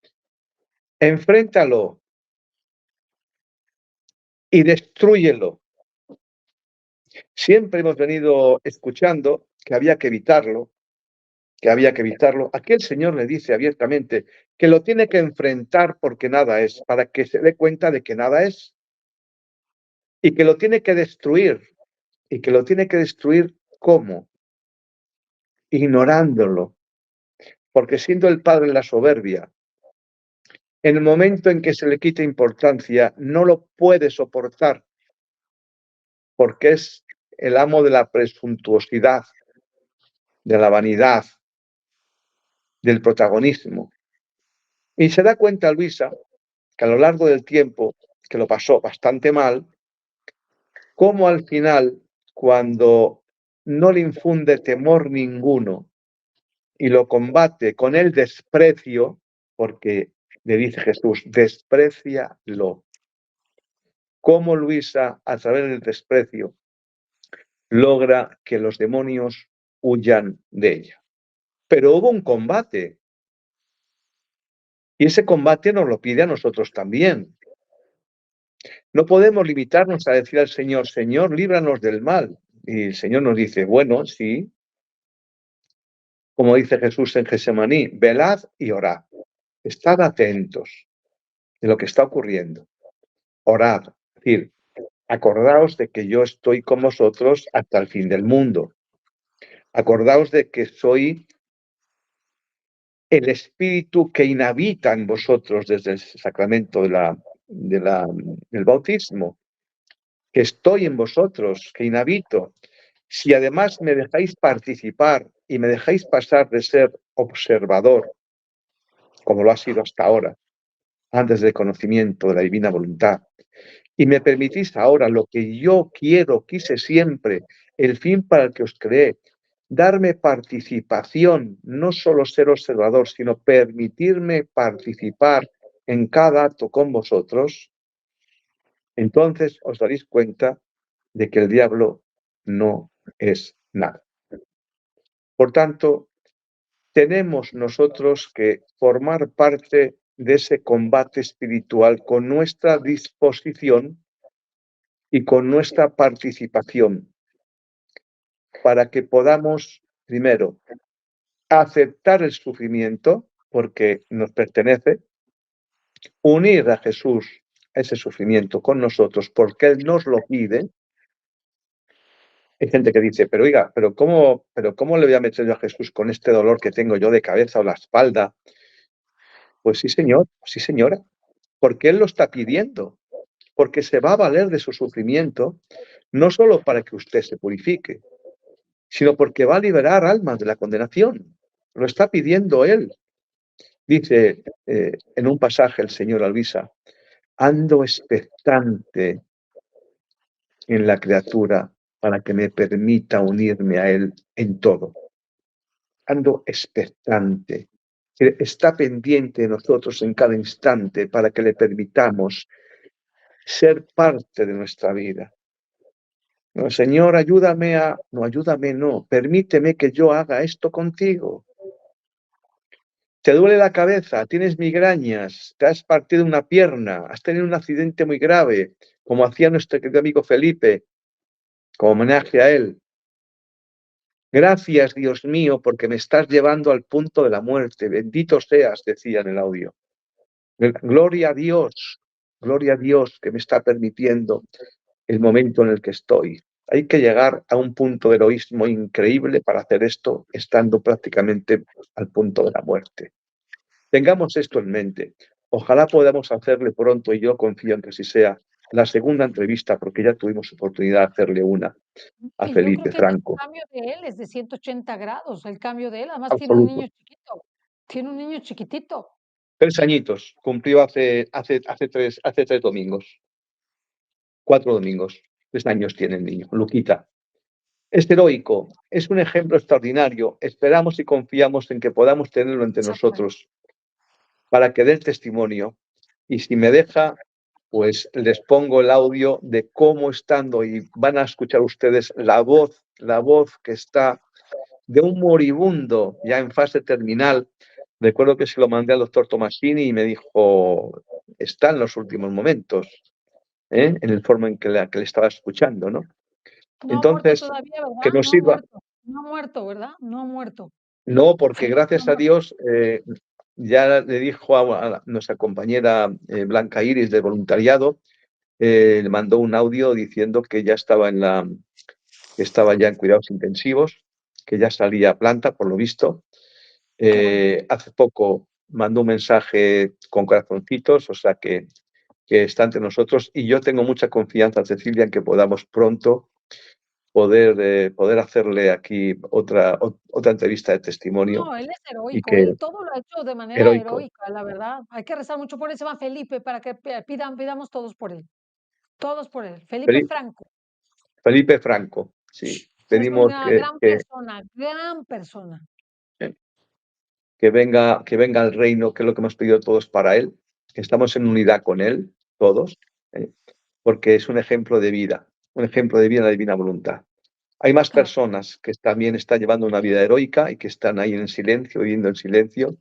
S2: enfréntalo y destrúyelo. Siempre hemos venido escuchando que había que evitarlo, que había que evitarlo. Aquí el Señor le dice abiertamente que lo tiene que enfrentar porque nada es, para que se dé cuenta de que nada es, y que lo tiene que destruir. ¿Y que lo tiene que destruir cómo? Ignorándolo, porque siendo el padre la soberbia, en el momento en que se le quita importancia, no lo puede soportar, porque es el amo de la presuntuosidad, de la vanidad, del protagonismo. Y se da cuenta Luisa que a lo largo del tiempo, que lo pasó bastante mal, cómo al final, cuando no le infunde temor ninguno y lo combate con el desprecio, porque le dice Jesús, desprécialo. Cómo Luisa, a través del desprecio, logra que los demonios huyan de ella. Pero hubo un combate. Y ese combate nos lo pide a nosotros también. No podemos limitarnos a decir al Señor, Señor, líbranos del mal. Y el Señor nos dice, bueno, sí, como dice Jesús en Gesemaní, velad y orad. Estad atentos de lo que está ocurriendo. Orad. Es decir, acordaos de que yo estoy con vosotros hasta el fin del mundo. Acordaos de que soy el Espíritu que inhabita en vosotros desde el sacramento del bautismo, que estoy en vosotros, que inhabito. Si además me dejáis participar y me dejáis pasar de ser observador, como lo ha sido hasta ahora, antes del conocimiento de la divina voluntad, y me permitís ahora lo que yo quiero, quise siempre, el fin para el que os creé, darme participación, no solo ser observador, sino permitirme participar en cada acto con vosotros, entonces os daréis cuenta de que el diablo no es nada. Por tanto, tenemos nosotros que formar parte de ese combate espiritual con nuestra disposición y con nuestra participación, para que podamos, primero, aceptar el sufrimiento, porque nos pertenece, unir a Jesús a ese sufrimiento con nosotros, porque Él nos lo pide. Hay gente que dice, pero oiga, ¿cómo le voy a meter yo a Jesús con este dolor que tengo yo de cabeza o la espalda? Pues sí, señor, sí, señora, porque Él lo está pidiendo, porque se va a valer de su sufrimiento, no solo para que usted se purifique, sino porque va a liberar almas de la condenación. Lo está pidiendo Él. Dice en un pasaje el Señor a Luisa, ando expectante en la criatura para que me permita unirme a Él en todo. Ando expectante. que está pendiente de nosotros en cada instante para que le permitamos ser parte de nuestra vida. No, Señor, ayúdame a... No, ayúdame, no. Permíteme que yo haga esto contigo. Te duele la cabeza, tienes migrañas, te has partido una pierna, has tenido un accidente muy grave, como hacía nuestro querido amigo Felipe, como homenaje a él. Gracias, Dios mío, porque me estás llevando al punto de la muerte. Bendito seas, decía en el audio. Gloria a Dios que me está permitiendo el momento en el que estoy. Hay que llegar a un punto de heroísmo increíble para hacer esto, estando prácticamente al punto de la muerte. Tengamos esto en mente. Ojalá podamos hacerle pronto, y yo confío en que así sea, la segunda entrevista, porque ya tuvimos oportunidad de hacerle una a
S1: Y yo creo
S2: Felipe
S1: que el
S2: Franco.
S1: cambio de él es de 180 grados, el cambio de él. Además tiene un
S2: Absoluto.
S1: niño chiquito, tiene un niño chiquitito.
S2: 3 añitos, cumplió hace 3 domingos. 4 domingos. 3 años tiene el niño, Luquita. Es heroico, es un ejemplo extraordinario. Esperamos y confiamos en que podamos tenerlo entre nosotros para que dé el testimonio. Y si me deja, pues les pongo el audio de cómo estando, y van a escuchar ustedes la voz que está de un moribundo ya en fase terminal. Recuerdo que se lo mandé al doctor Tomasini y me dijo, está en los últimos momentos, en el forma en que le estaba escuchando, ¿no?
S1: No ha muerto
S2: Entonces,
S1: todavía,
S2: que
S1: ¿verdad?
S2: nos
S1: No ha
S2: sirva.
S1: muerto, no ha muerto, ¿verdad? No ha muerto.
S2: No, porque
S1: Felipe no ha
S2: gracias a
S1: muerto.
S2: Dios ya le dijo a nuestra compañera Blanca Iris de voluntariado, le mandó un audio diciendo que ya estaba que estaba ya en cuidados intensivos, que ya salía a planta, por lo visto.
S1: Qué bueno.
S2: Hace poco mandó un mensaje con corazoncitos, o sea que está entre nosotros, y yo tengo mucha confianza, Cecilia, en que podamos pronto poder hacerle aquí otra entrevista de testimonio
S1: No, él es
S2: y
S1: heroico,
S2: que
S1: él todo lo ha hecho de manera
S2: heroico.
S1: heroica, la verdad. Hay que rezar mucho por ese San Felipe para que pidamos todos por él. Todos por él. Felipe
S2: Felipe,
S1: Franco.
S2: Felipe Franco, sí.
S1: Es
S2: Pedimos
S1: una gran persona, gran persona.
S2: que venga al reino, que es lo que hemos pedido todos para él, que estamos en unidad con él, todos, ¿eh? Porque es un ejemplo de vida en la divina voluntad. Hay más
S1: Claro.
S2: personas que también están llevando una vida heroica y que están ahí en silencio, viviendo en silencio,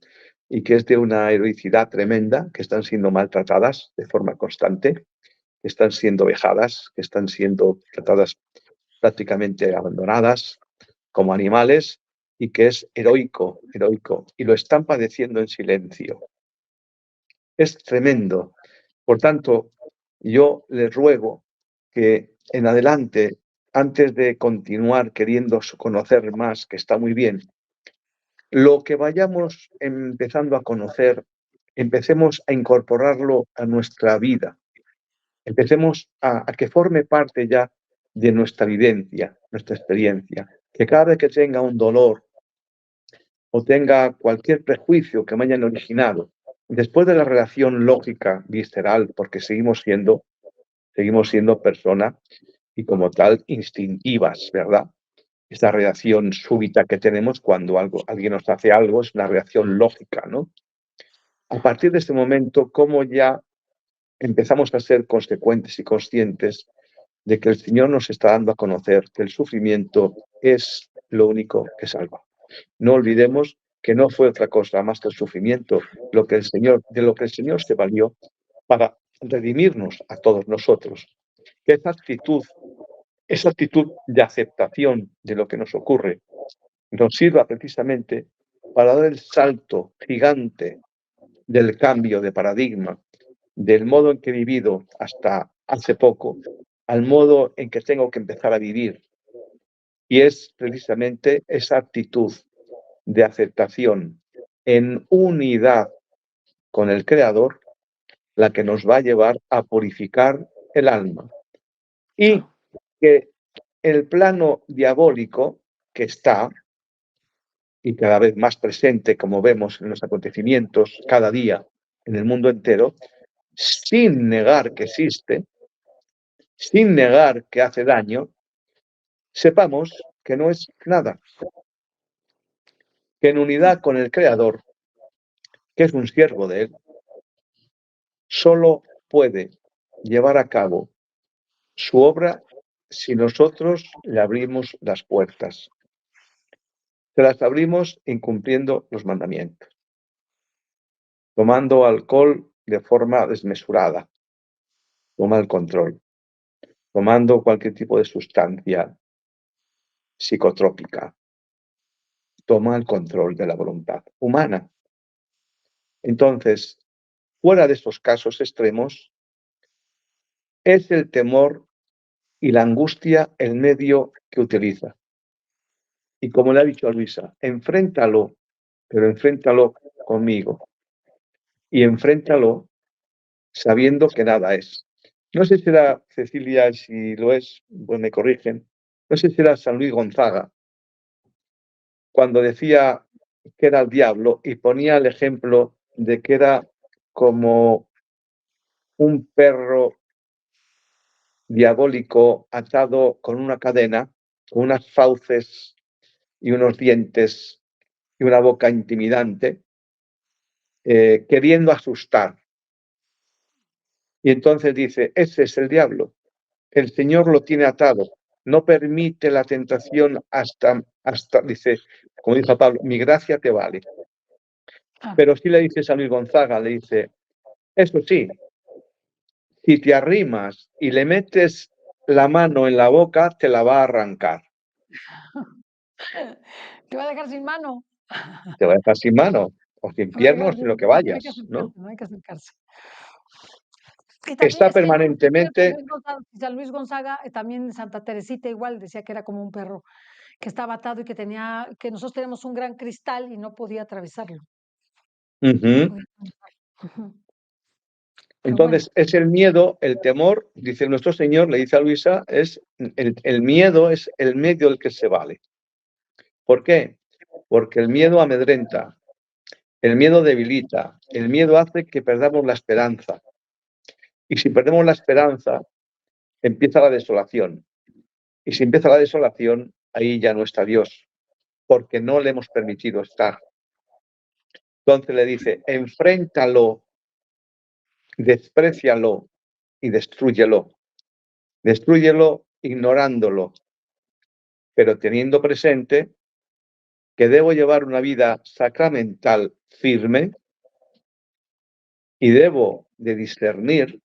S2: y que es de una heroicidad tremenda, que están siendo maltratadas de forma constante, que están siendo vejadas, que están siendo tratadas prácticamente abandonadas como animales, y que es heroico, y lo están padeciendo en silencio. Es tremendo. Por tanto, yo les ruego que en adelante, antes de continuar queriendo conocer más, que está muy bien, lo que vayamos empezando a conocer, empecemos a incorporarlo a nuestra vida, empecemos a que forme parte ya de nuestra vivencia, nuestra experiencia, que cada vez que tenga un dolor o tenga cualquier prejuicio que me hayan originado, después de la relación lógica, visceral, porque seguimos siendo personas y como tal instintivas, ¿verdad? Esta reacción súbita que tenemos cuando alguien nos hace algo es una reacción lógica, ¿no? A partir de este momento, ¿cómo ya empezamos a ser consecuentes y conscientes de que el Señor nos está dando a conocer que el sufrimiento es lo único que salva? No olvidemos que no fue otra cosa más que el sufrimiento, de lo que el Señor se valió para redimirnos a todos nosotros. Que esa actitud de aceptación de lo que nos ocurre, nos sirva precisamente para dar el salto gigante del cambio de paradigma, del modo en que he vivido hasta hace poco, al modo en que tengo que empezar a vivir. Y es precisamente esa actitud de aceptación en unidad con el Creador la que nos va a llevar a purificar el alma. Y que el plano diabólico que está y cada vez más presente, como vemos en los acontecimientos cada día en el mundo entero, sin negar que existe, sin negar que hace daño, sepamos que no es nada, que en unidad con el Creador que es un siervo de Él, solo puede llevar a cabo su obra si nosotros le abrimos las puertas. Se las abrimos incumpliendo los mandamientos, tomando alcohol de forma desmesurada, toma el control, tomando cualquier tipo de sustancia psicotrópica, toma el control de la voluntad humana. Entonces, fuera de estos casos extremos, es el temor y la angustia el medio que utiliza. Y como le ha dicho a Luisa, enfréntalo, pero enfréntalo conmigo. Y enfréntalo sabiendo que nada es. No sé si era Cecilia, si lo es, pues me corrigen. No sé si era San Luis Gonzaga, cuando decía que era el diablo y ponía el ejemplo de que era como un perro diabólico atado con una cadena, con unas fauces y unos dientes y una boca intimidante, queriendo asustar. Y entonces dice, ese es el diablo. El Señor lo tiene atado. No permite la tentación hasta, dice, como dijo Pablo, mi gracia te vale. Pero sí le dice San Luis Gonzaga, le dice, eso sí, si te arrimas y le metes la mano en la boca, te la va a arrancar.
S1: Te va a dejar sin mano.
S2: Te va a dejar sin mano, o sin piernas, sin lo que
S1: No hay que
S2: vayas, ¿no?
S1: acercarse, no hay que acercarse. Y también
S2: Está
S1: es que
S2: permanentemente,
S1: San Luis Gonzaga, también Santa Teresita igual decía que era como un perro que estaba atado y que nosotros tenemos un gran cristal y no podía atravesarlo.
S2: uh-huh.
S1: Ujú. Pero bueno,
S2: Entonces es el miedo, el temor, dice nuestro Señor, le dice a Luisa, es el miedo es el medio del que se vale. ¿Por qué? Porque el miedo amedrenta, el miedo debilita, el miedo hace que perdamos la esperanza. Y si perdemos la esperanza, empieza la desolación. Y si empieza la desolación, ahí ya no está Dios, porque no le hemos permitido estar. Entonces le dice, enfréntalo, desprécialo y destrúyelo. Destrúyelo ignorándolo, pero teniendo presente que debo llevar una vida sacramental firme y debo de discernir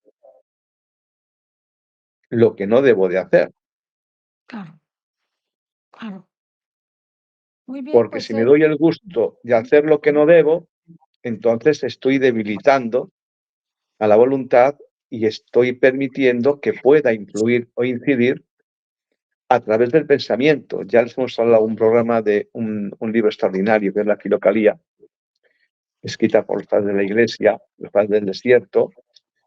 S2: lo que no debo de hacer.
S1: claro, claro. Muy bien,
S2: Porque
S1: pues
S2: si me doy el gusto de hacer lo que no debo, entonces estoy debilitando a la voluntad y estoy permitiendo que pueda influir o incidir a través del pensamiento. Ya les hemos hablado un programa de un libro extraordinario que es la Filocalía, escrita por los padres de la Iglesia, los padres del desierto,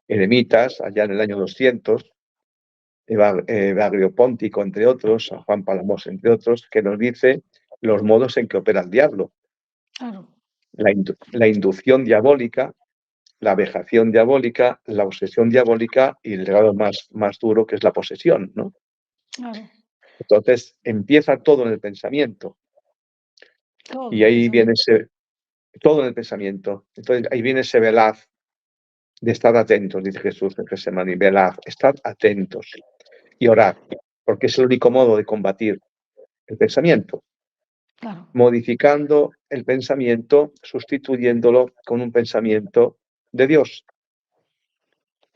S2: eremitas, allá en el año 200, Evagrio Póntico, entre otros, San Juan Palamos, entre otros, que nos dice los modos en que opera el diablo.
S1: claro.
S2: La inducción diabólica, la vejación diabólica, la obsesión diabólica y el grado más duro que es la posesión, ¿no?
S1: Claro.
S2: Entonces empieza todo en el pensamiento.
S1: Todo
S2: Y
S1: el
S2: ahí viene
S1: pensamiento.
S2: todo en el pensamiento. Entonces ahí viene ese velad de estar atentos, dice Jesús en Getsemaní, velad, estad atentos y orad, porque es el único modo de combatir el pensamiento,
S1: Claro.
S2: modificando el pensamiento, sustituyéndolo con un pensamiento de Dios.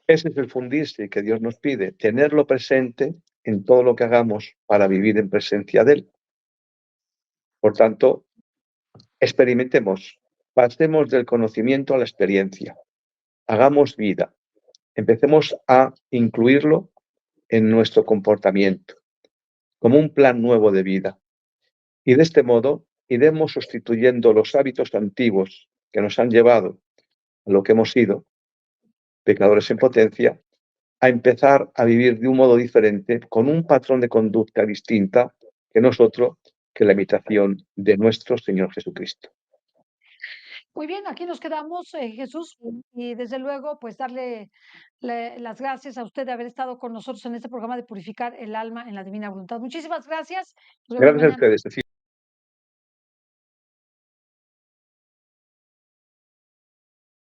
S2: Ese es el fundirse que Dios nos pide, tenerlo presente en todo lo que hagamos para vivir en presencia de Él. Por tanto, experimentemos, pasemos del conocimiento a la experiencia, hagamos vida, empecemos a incluirlo en nuestro comportamiento, como un plan nuevo de vida. Y de este modo iremos sustituyendo los hábitos antiguos que nos han llevado a lo que hemos sido, pecadores en potencia, a empezar a vivir de un modo diferente, con un patrón de conducta distinta que nosotros, que la imitación de nuestro Señor Jesucristo.
S1: Muy bien, aquí nos quedamos, Jesús, y desde luego, pues darle las gracias a usted de haber estado con nosotros en este programa de Purificar el Alma en la Divina Voluntad. Muchísimas gracias. Nos vemos
S2: Gracias a
S1: mañana.
S2: ustedes.